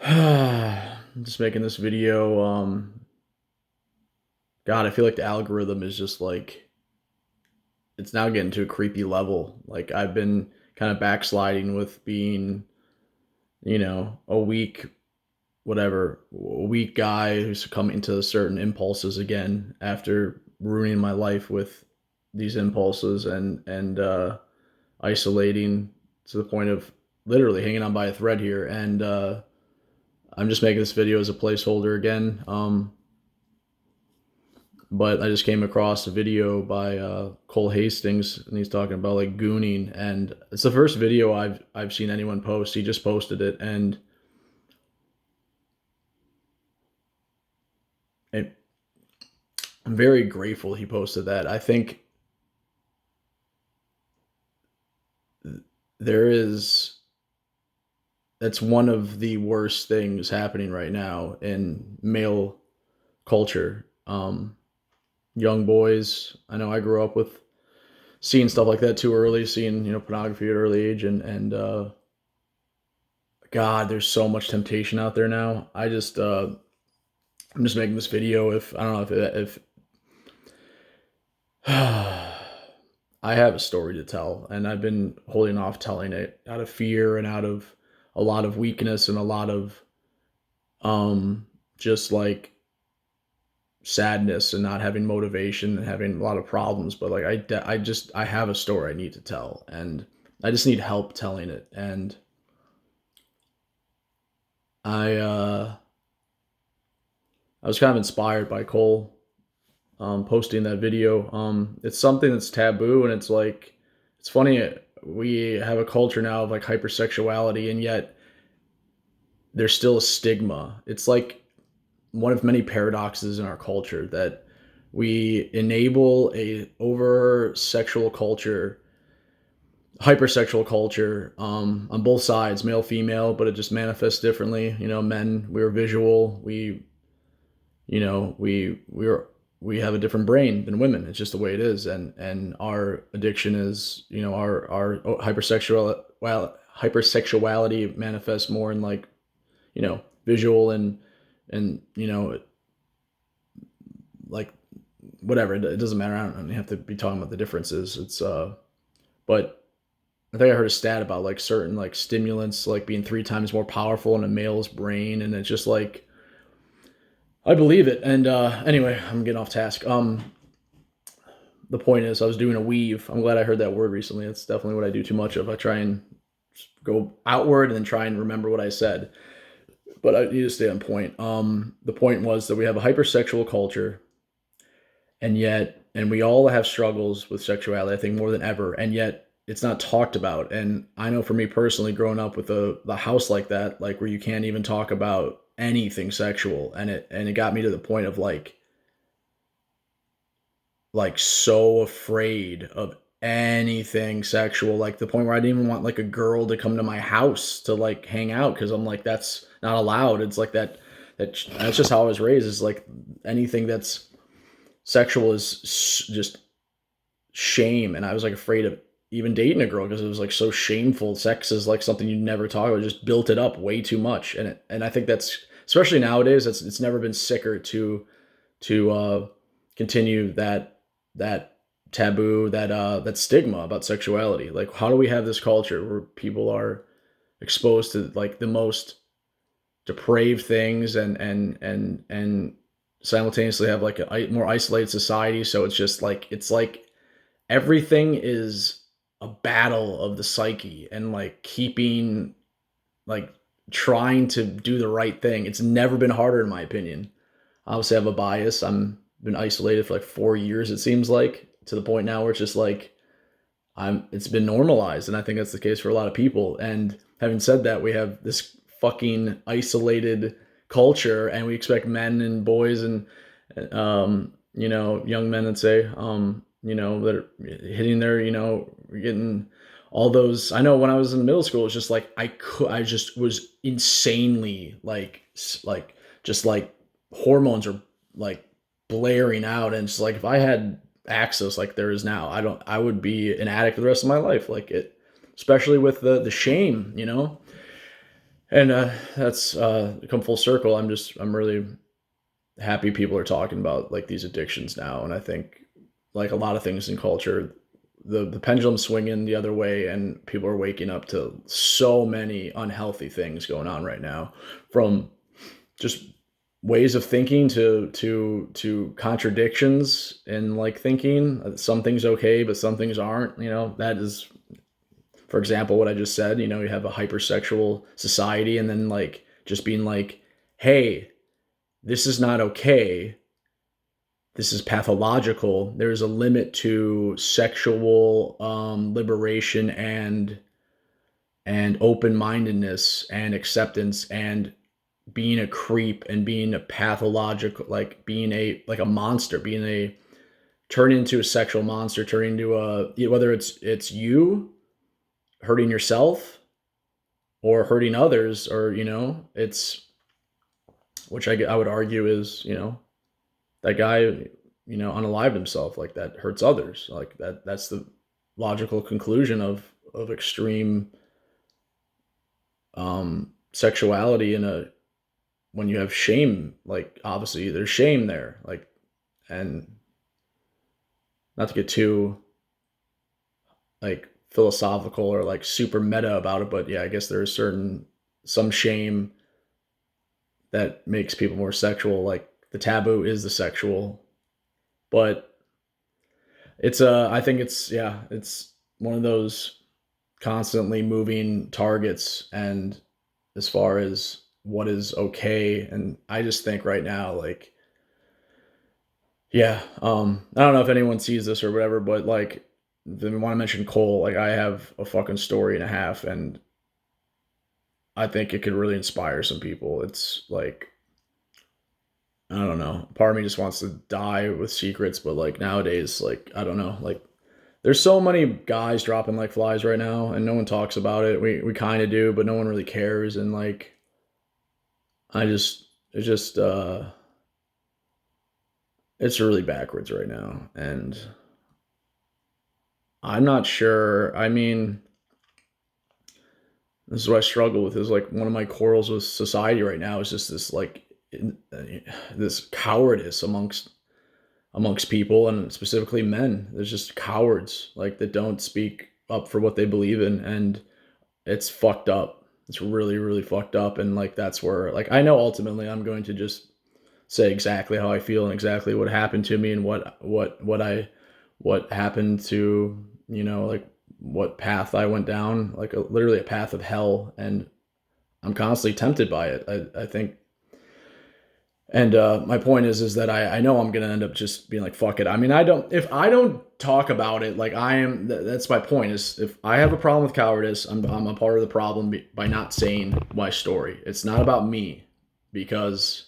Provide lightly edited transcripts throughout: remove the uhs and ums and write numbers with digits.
I'm just making this video. God, I feel like the algorithm is just like it's now getting to a creepy level. Like I've been kind of backsliding with being, a weak guy who's succumbing to certain impulses again after ruining my life with these impulses and isolating to the point of literally hanging on by a thread here. And I'm just making this video as a placeholder again. But I just came across a video by Cole Hastings, and he's talking about like gooning, and it's the first video I've seen anyone post. He just posted it, and it, I'm very grateful he posted that. I think there is that's one of the worst things happening right now in male culture. Young boys, I know I grew up with seeing stuff like that too early, seeing pornography at an early age, and God, there's so much temptation out there now. I'm just making this video. If I don't know if I have a story to tell, and I've been holding off telling it out of fear and out of a lot of weakness and a lot of just like sadness and not having motivation and having a lot of problems. But like I have a story I need to tell, and I just need help telling it. And I uh I was kind of inspired by Cole posting that video. It's something that's taboo, and it's like it's funny. We have a culture now of like hypersexuality, and yet there's still a stigma. It's like one of many paradoxes in our culture that we enable a over sexual culture, hypersexual culture, on both sides, male, female, but it just manifests differently. Men, we're visual. You know we're we have a different brain than women. It's just the way it is, and our addiction is, our hypersexuality manifests more in like, visual and like whatever. It doesn't matter. I don't have to be talking about the differences. But I think I heard a stat about like certain like stimulants like being 3 times more powerful in a male's brain, and it's just like I believe it. And anyway, I'm getting off task. The point is, I was doing a weave. I'm glad I heard that word recently. It's definitely what I do too much of. I try and go outward and then try and remember what I said, but I need to stay on point. The point was that we have a hypersexual culture, and we all have struggles with sexuality. I think more than ever, and yet it's not talked about. And I know for me personally, growing up with the house like that, like where you can't even talk about anything sexual, and it got me to the point of like so afraid of anything sexual, like the point where I didn't even want like a girl to come to my house to like hang out, because I'm like, that's not allowed. It's like that's just how I was raised. Is like anything that's sexual is just shame, and I was like afraid of even dating a girl because it was like so shameful. Sex is like something you never talk about. Just built it up way too much, and I think that's, especially nowadays, it's never been sicker to continue that taboo, that stigma about sexuality. Like, how do we have this culture where people are exposed to like the most depraved things, and simultaneously have like a more isolated society? So it's like everything is a battle of the psyche, and like keeping like trying to do the right thing. It's never been harder in my opinion. Obviously I have a bias. I'm been isolated for like 4 years, it seems like, to the point now where it's just like it's been normalized, and I think that's the case for a lot of people. And having said that, we have this fucking isolated culture, and we expect men and boys and young men, let's say, that are hitting their, getting all those. I know when I was in middle school, it's just like I just was insanely like just like hormones are like blaring out, and it's like if I had access like there is now, I would be an addict for the rest of my life, like it, especially with the shame. And that's come full circle. I'm really happy people are talking about like these addictions now, and I think like a lot of things in culture, the pendulum's swinging the other way, and people are waking up to so many unhealthy things going on right now, from just ways of thinking to contradictions in like thinking. Some things okay, but some things aren't. That is, for example, what I just said. You have a hypersexual society, and then like just being like, hey, this is not okay, this is pathological. There's a limit to sexual liberation and open mindedness and acceptance, and being a creep and being a pathological, like being a monster, being a turn into a sexual monster, turn into whether it's you hurting yourself or hurting others, or it's, which I would argue is, that guy, unalived himself, like that hurts others, like that's the logical conclusion of extreme sexuality in a when you have shame. Like obviously there's shame there, like, and not to get too like philosophical or like super meta about it, but yeah, I guess there is some shame that makes people more sexual. Like the taboo is the sexual, but I think it's, yeah, it's one of those constantly moving targets, and as far as what is okay, and I just think right now, like, yeah, I don't know if anyone sees this or whatever, but like, then we want to mention Cole. Like, I have a fucking story and a half, and I think it could really inspire some people. It's like, I don't know, part of me just wants to die with secrets, but like nowadays, like, I don't know, like, there's so many guys dropping like flies right now, and no one talks about it. We kind of do, but no one really cares. And like, it's just it's really backwards right now, and I'm not sure. I mean, this is what I struggle with. Is like one of my quarrels with society right now is just this like this cowardice amongst people, and specifically men. There's just cowards like that don't speak up for what they believe in, and it's fucked up. It's really, really fucked up. And like, that's where, like, I know ultimately I'm going to just say exactly how I feel and exactly what happened to me, and what happened to, like what path I went down, like literally a path of hell. And I'm constantly tempted by it. I think, and my point is that I know I'm gonna end up just being like, fuck it. I mean, if I don't talk about it, like that's my point. Is if I have a problem with cowardice, I'm a part of the problem by not saying my story. It's not about me, because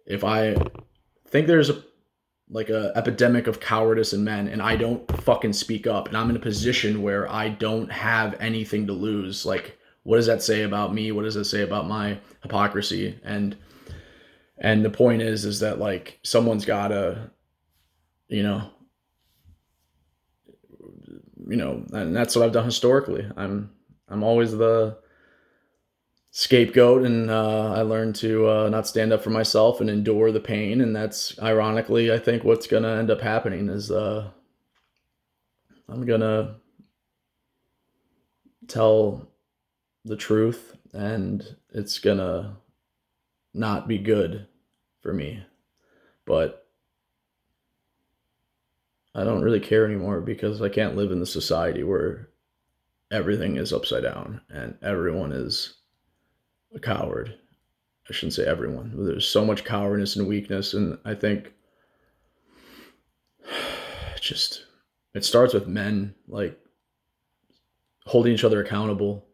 if I think there's a epidemic of cowardice in men, and I don't fucking speak up, and I'm in a position where I don't have anything to lose, like, what does that say about me? What does that say about my hypocrisy? And the point is that like someone's gotta, you know, and that's what I've done historically. I'm always the scapegoat, and I learned to not stand up for myself and endure the pain. And that's ironically, I think, what's gonna end up happening is I'm gonna tell the truth, and it's gonna not be good for me. But I don't really care anymore, because I can't live in the society where everything is upside down and everyone is a coward. I shouldn't say everyone. There's so much cowardice and weakness, and I think it just it starts with men like holding each other accountable.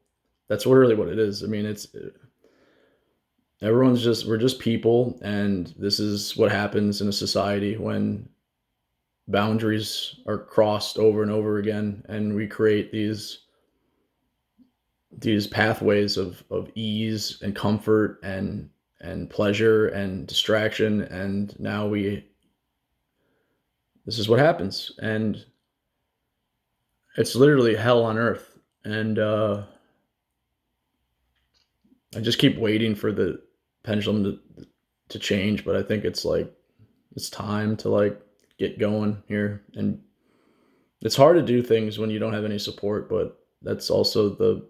That's really what it is. I mean, it's we're just people, and this is what happens in a society when boundaries are crossed over and over again, and we create these pathways of ease and comfort and pleasure and distraction, and now we this is what happens, and it's literally hell on earth. And I just keep waiting for the pendulum to change, but I think it's like it's time to like get going here. And it's hard to do things when you don't have any support, but that's also the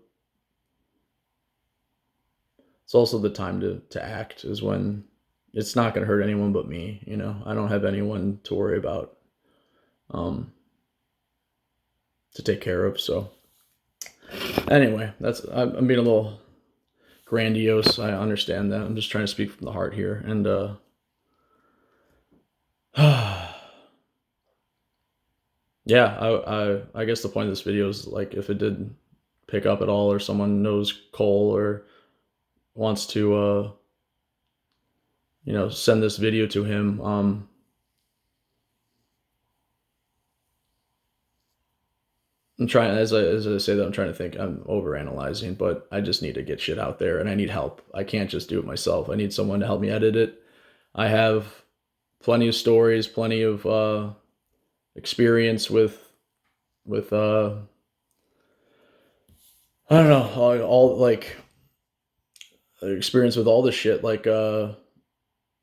it's also the time to act is when it's not going to hurt anyone but me, you know. I don't have anyone to worry about um to take care of. So anyway, that's I'm being a little grandiose. I understand that. I'm just trying to speak from the heart here. And yeah, I guess the point of this video is like if it did pick up at all or someone knows Cole or wants to send this video to him, I'm trying as I say that I'm trying to think I'm overanalyzing, but I just need to get shit out there and I need help. I can't just do it myself. I need someone to help me edit it. I have plenty of stories, plenty of experience with I don't know, all like experience with all the shit like the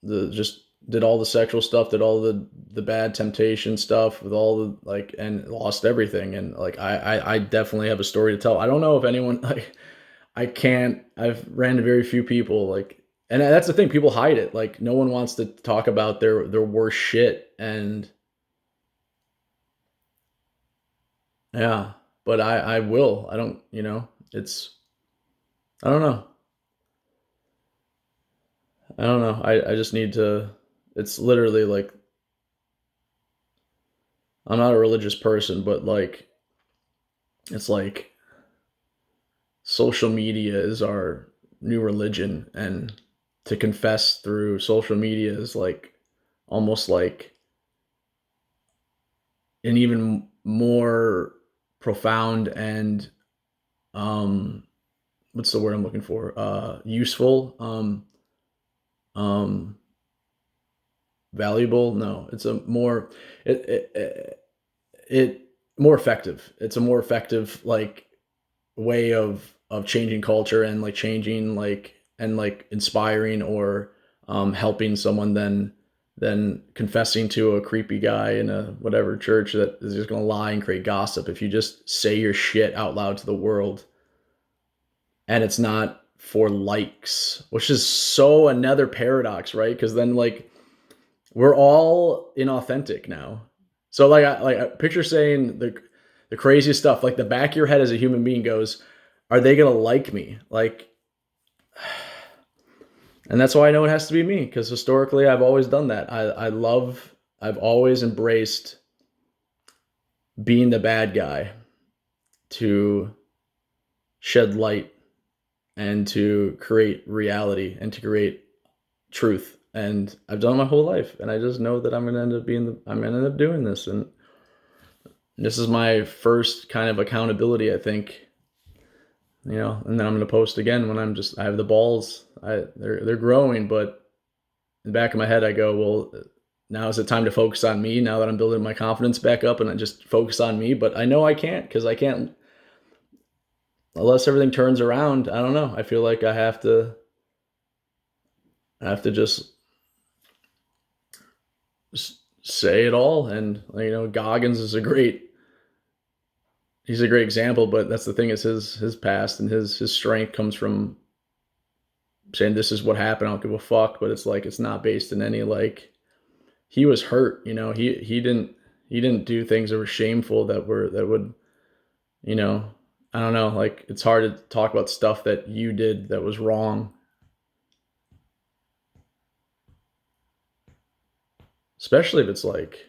just did all the sexual stuff, did all the bad temptation stuff with all the like and lost everything. And like I definitely have a story to tell. I don't know if anyone like I've ran to very few people like and that's the thing, people hide it. Like no one wants to talk about their worst shit. And yeah, but I will. I don't, it's I don't know. I don't know. I just need to it's literally like I'm not a religious person, but like it's like social media is our new religion, and to confess through social media is like almost like an even more profound and um what's the word I'm looking for? Useful, um valuable. No, it's a more it it more effective. It's a more effective like way of changing culture and like changing like and like inspiring or helping someone than confessing to a creepy guy in a whatever church that is just going to lie and create gossip. If you just say your shit out loud to the world and it's not for likes, which is so another paradox, right? Because then like we're all inauthentic now. So like I picture saying the craziest stuff, like the back of your head as a human being goes, are they gonna like me? Like, and that's why I know it has to be me, because historically I've always done that. I've always embraced being the bad guy to shed light and to create reality and to create truth. And I've done it my whole life, and I just know that I'm gonna end up doing this. And this is my first kind of accountability, I think. And then I'm gonna post again when I have the balls. They're growing, but in the back of my head I go, well, now is it time to focus on me now that I'm building my confidence back up and I just focus on me. But I know I can't, because I can't unless everything turns around. I don't know. I feel like I have to just say it all. And Goggins is he's a great example, but that's the thing, is his past and his strength comes from saying this is what happened, I don't give a fuck. But it's like it's not based in any like he was hurt, he didn't do things that were shameful that would, you know, I don't know, like it's hard to talk about stuff that you did that was wrong, especially if it's like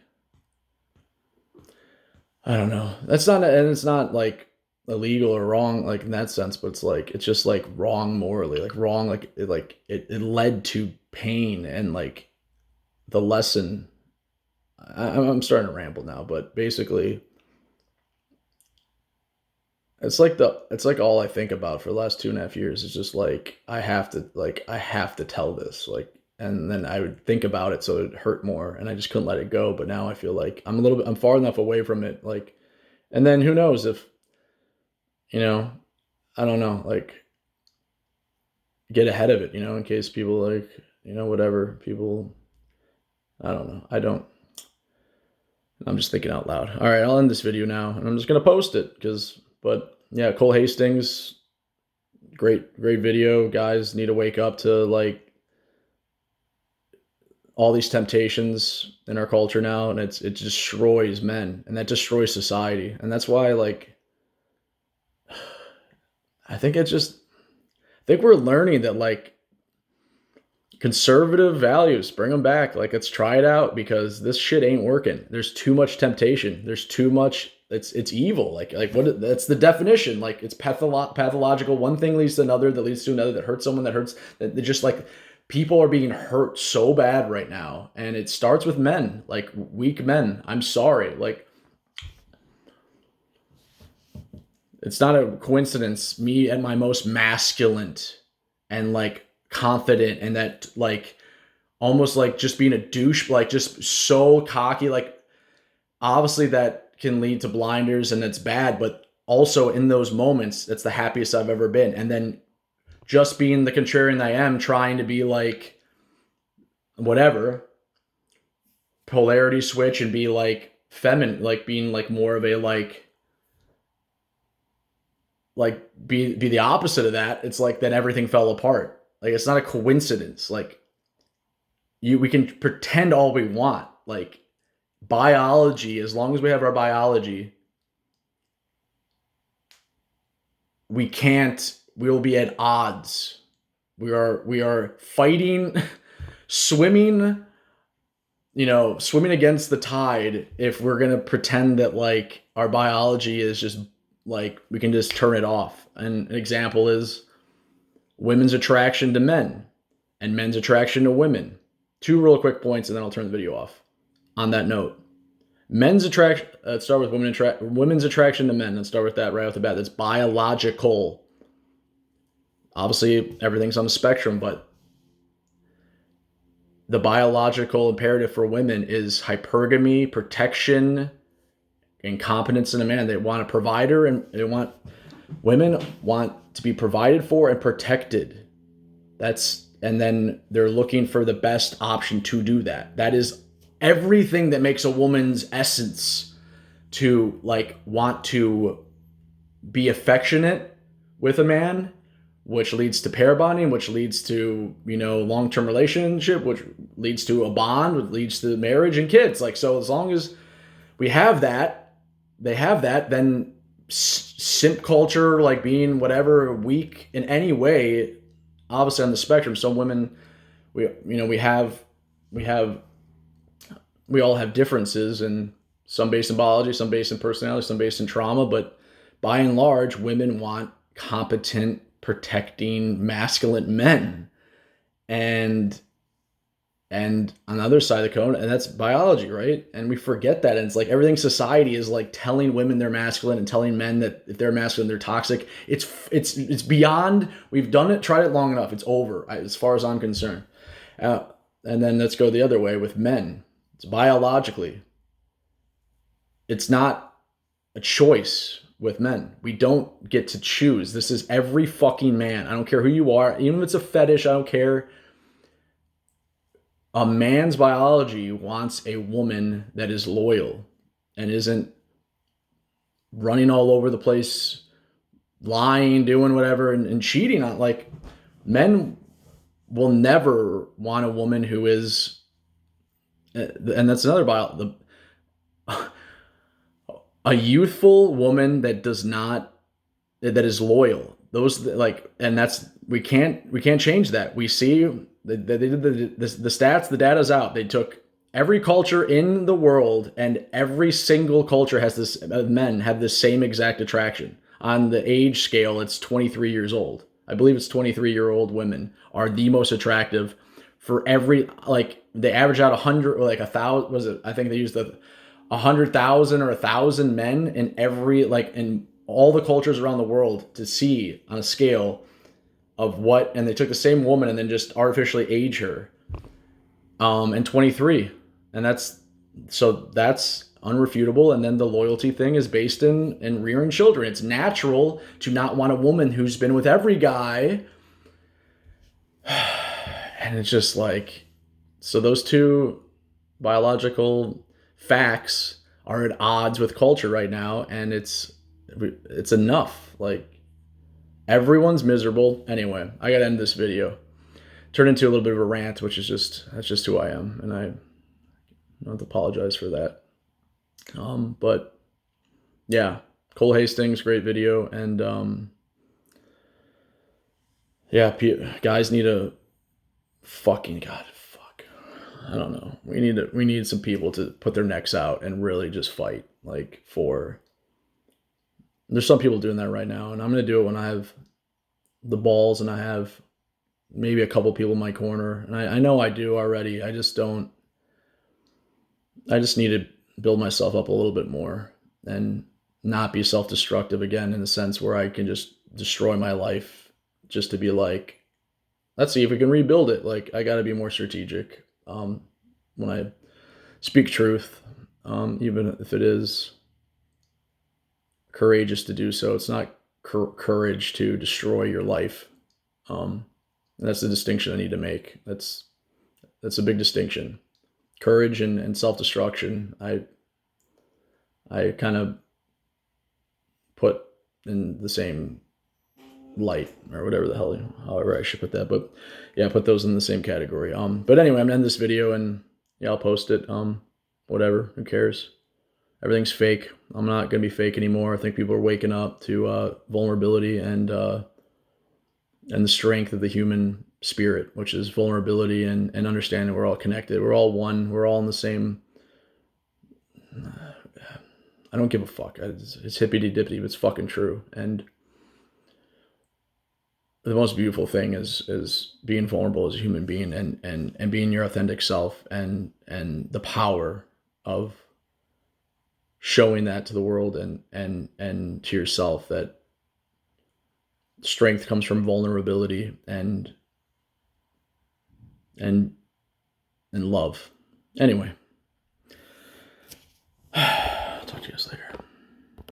I don't know. That's not and it's not like illegal or wrong like in that sense, but it's just like wrong morally, like wrong it led to pain. And like the lesson I'm starting to ramble now, but basically it's like all I think about for the last 2.5 years is just like I have to tell this, like, and then I would think about it so it hurt more, and I just couldn't let it go. But now I feel like I'm far enough away from it, like, and then who knows if you know I don't know, like get ahead of it, in case people like, whatever people, I don't know. I'm just thinking out loud. All right, I'll end this video now, and I'm just gonna post it but yeah, Cole Hastings, great video. Guys need to wake up to like all these temptations in our culture now, and it destroys men, and that destroys society, and that's why like I think I think we're learning that like conservative values, bring them back. Like, let's try it out because this shit ain't working. There's too much temptation. There's too much. It's evil. Like what? That's the definition. Like, it's pathological. One thing leads to another, that leads to another, that hurts someone, that hurts. That just like people are being hurt so bad right now, and it starts with men, like weak men. I'm sorry. Like, it's not a coincidence. Me at my most masculine and like confident, and that like almost like just being a douche, like just so cocky. Like, obviously that can lead to blinders and it's bad, but also in those moments, that's the happiest I've ever been. And then just being the contrarian I am, trying to be like whatever, polarity switch and be like feminine, like being like more of a like be the opposite of that. It's like then everything fell apart. Like, it's not a coincidence. Like, we can pretend all we want. Like, biology, as long as we have our biology, we will be at odds. We are fighting, swimming, swimming against the tide if we're going to pretend that like our biology is just like we can just turn it off. And an example is women's attraction to men and men's attraction to women. Two real quick points, and then I'll turn the video off. On that note, men's attraction. Let's start with women's attraction to men. Let's start with that right off the bat. That's biological. Obviously, everything's on the spectrum, but the biological imperative for women is hypergamy, protection, and competence in a man. They want a provider, and women want to be provided for and protected. And then they're looking for the best option to do that. That is everything that makes a woman's essence, to like want to be affectionate with a man, which leads to pair bonding, which leads to, long-term relationship, which leads to a bond, which leads to marriage and kids. Like, so as long as we have that, they have that, then simp culture, like being whatever, weak in any way, obviously on the spectrum. Some women, we all have differences, and some based in biology, some based in personality, some based in trauma, but by and large, women want competent, protecting, masculine men. And on the other side of the cone, and that's biology, right? And we forget that. And it's like everything society is like telling women they're masculine and telling men that if they're masculine, they're toxic. It's beyond, we've done it, tried it long enough. It's over as far as I'm concerned. And then let's go the other way with men. It's biologically. It's not a choice with men. We don't get to choose. This is every fucking man. I don't care who you are. Even if it's a fetish, I don't care. A man's biology wants a woman that is loyal and isn't running all over the place, lying, doing whatever, and cheating on. Like, men will never want a woman who is, and that's another a youthful woman that is loyal. Those like, and that's, we can't change that. We see that they did the stats, the data's out. They took every culture in the world, and every single culture has this, men have the same exact attraction. On the age scale, it's 23 years old. I believe it's 23-year-old women are the most attractive for every, like, they average out 100 or like 1,000, was it? I think they used 100,000 or 1,000 men in every, like, in all the cultures around the world to see on a scale of what, and they took the same woman and then just artificially age her, and 23, and that's unrefutable. And then the loyalty thing is based in rearing children. It's natural to not want a woman who's been with every guy And it's just like, so those two biological facts are at odds with culture right now, and it's enough. Like, everyone's miserable. Anyway, I gotta end this video. Turned into a little bit of a rant, which is that's just who I am, and I don't apologize for that. But yeah, Cole Hastings, great video, and yeah, guys need a fucking god, fuck. I don't know. We need some people to put their necks out and really just fight. Like, for there's some people doing that right now, and I'm gonna do it when I have the balls and I have maybe a couple people in my corner, and I know I do already. I just don't. I just need to build myself up a little bit more and not be self-destructive again, in the sense where I can just destroy my life just to be like, let's see if we can rebuild it. Like, I got to be more strategic when I speak truth, even if it is courageous to do so. It's not courage to destroy your life. And that's the distinction I need to make. That's a big distinction. Courage and self-destruction, I kind of put in the same light, or whatever the hell, however I should put that. But yeah, put those in the same category. But anyway, I'm gonna end this video, and yeah, I'll post it. Whatever, who cares? Everything's fake. I'm not gonna be fake anymore. I think people are waking up to vulnerability and the strength of the human spirit, which is vulnerability and understanding we're all connected. We're all one. We're all in the same. I don't give a fuck. It's hippity dippity, but it's fucking true. And the most beautiful thing is being vulnerable as a human being, and being your authentic self, and the power of showing that to the world and to yourself, that strength comes from vulnerability and love. Anyway.